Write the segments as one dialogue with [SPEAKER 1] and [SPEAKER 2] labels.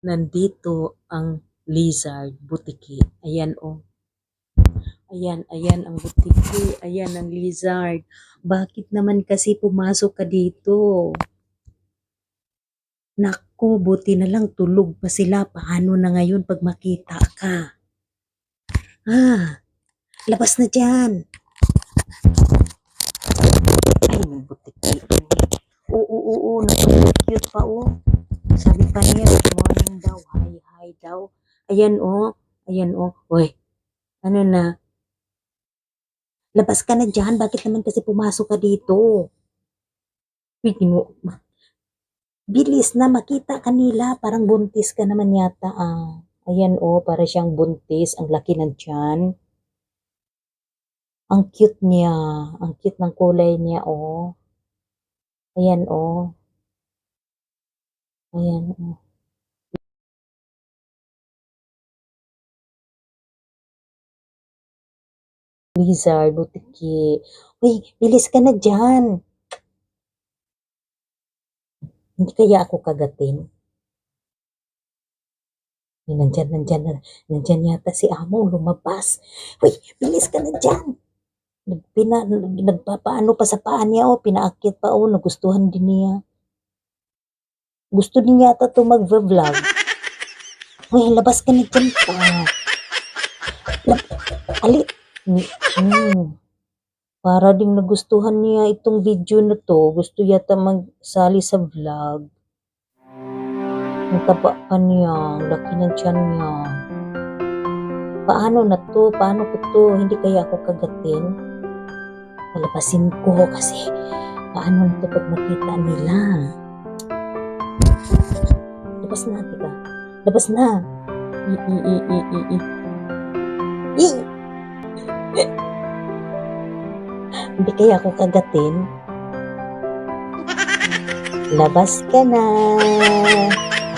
[SPEAKER 1] Nandito ang lizard butiki. Ayan oh. Ayan ang butiki. Ayan ang lizard. Bakit naman kasi pumasok ka dito? Naku, buti na lang tulog pa sila. Paano na ngayon pag makita ka? Ah, labas na dyan. Ay, butiki. Oo, cute pa oh. Sabi pa niya, good morning daw, hi daw. Ayan oh. Uy, ano na? Labas ka na dyan, bakit naman kasi pumasok ka dito? Uy, bilis na makita kanila, parang buntis ka naman yata ah. Ayan oh, para siyang buntis, ang laki ng tiyan. Ang cute niya, ang cute ng kulay niya oh. Ayan oh, ayan oh. Lizard, butiki. Uy, bilis ka na dyan. Hindi kaya ako kagatin? Ay, nandyan yata si Amo, lumabas. Uy, bilis ka na dyan. Nagpapaano pa sa paa niya, oh, pinaakyat pa, oh, nagustuhan din niya. Gusto din yata to mag-vlog. Uy, labas ka na dyan pa. Ali. Para ding nagustuhan niya itong video na to. Gusto yata magsali sa vlog. Ang taba pa niya, ang laki ng tiyan niya. Paano na to? Paano ko to? Hindi kaya ako kagatin? Palabasin ko kasi paano na to pag makita nila? Labas na, tika. Labas na. Hindi kaya ako kagatin? Labas ka na.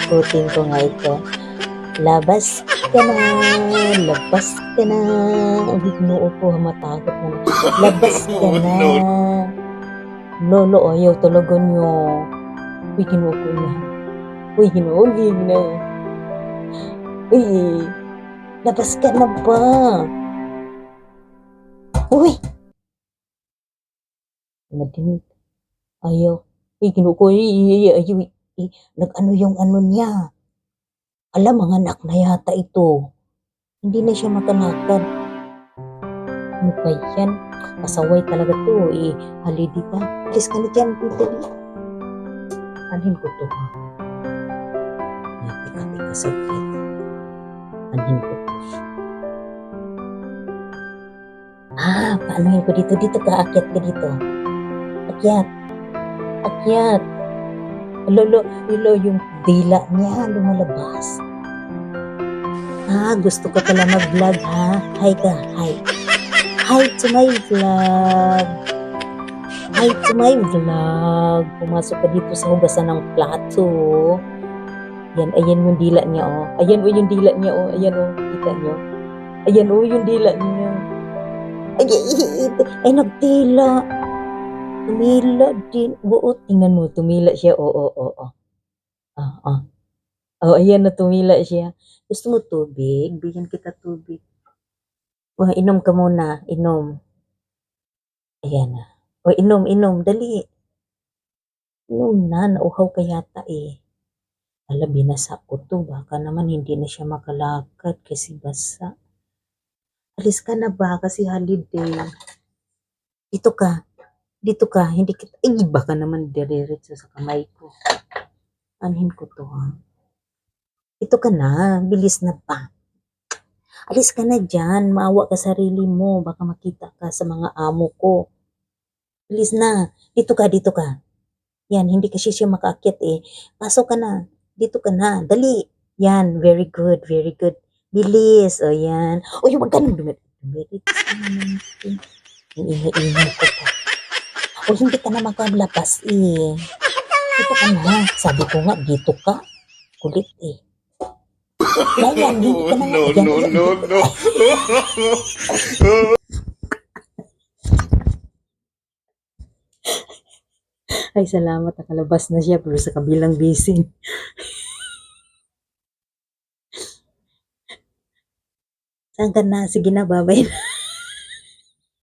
[SPEAKER 1] Akutin ko nga ito. Labas ka na. Labas ka na. Ang ginoo ko, matakot na. Labas ka na. Lolo, ayaw talaga nyo. Uy, ginoo ko na. Uy, hinuulig na. Uy, labas ka na ba? Uy! Madinig. Ayaw. Uy, ginoo ko. Ayaw. Nag-ano yung ano niya. Alam, mga anak na yata ito. Hindi na siya makalakad. Ano ba yan? Pasaway talaga to. Halidi ka. Alis ka na dyan, Peter. Anhin ko to. Tika, saglit. Anhin ko to. Paanohin ko dito? Dito ka, akyat ka dito. Akyat. Lolo, yung dila niya lumalabas. Gusto ka pala mag-vlog ha? Hi ka, hi. Hi to my vlog. Hi to my vlog. Pumasok ka dito sa hugasan ng plato. Ayan yung dila niya oh. Ayan yung dila niya oh. Ayan oh, kita niyo. Ayan oh, yung dila niya. Ay, nagtila. Tumila din. Oo, tingnan mo, tumila siya. Oo. Ayan na, tumila siya. Gusto mo tubig? Bigyan kita tubig. Inom ka muna. Inom. Ayan na. Inom. Dali. Inom na. Nauhaw ka yata eh. Binasa ko to. Baka naman hindi na siya makalakad kasi basa. Alis ka na ba? Kasi holiday. Dito ka. Hindi kita. Baka naman diretso sa kamay ko. Anhin ko to ha. Ito ka na. Bilis na pa. Alis ka na dyan. Maawa ka sarili mo. Baka makita ka sa mga amo ko. Bilis na. Dito ka. Yan, hindi kasi siya makaakyat eh. Pasok ka na. Dito ka na. Dali. Yan, very good. Bilis. O yan. Yung magkanong dumirit. Yung ingay ko po. Hindi ka na makalabas eh. Dito ka na. Sabi ko nga, dito ka. Kulit eh. Yan, hindi ka na nga. No. Ay, salamat. Nakalabas na siya pero sa kabilang basin. Saan ka na? Sige na, babay na.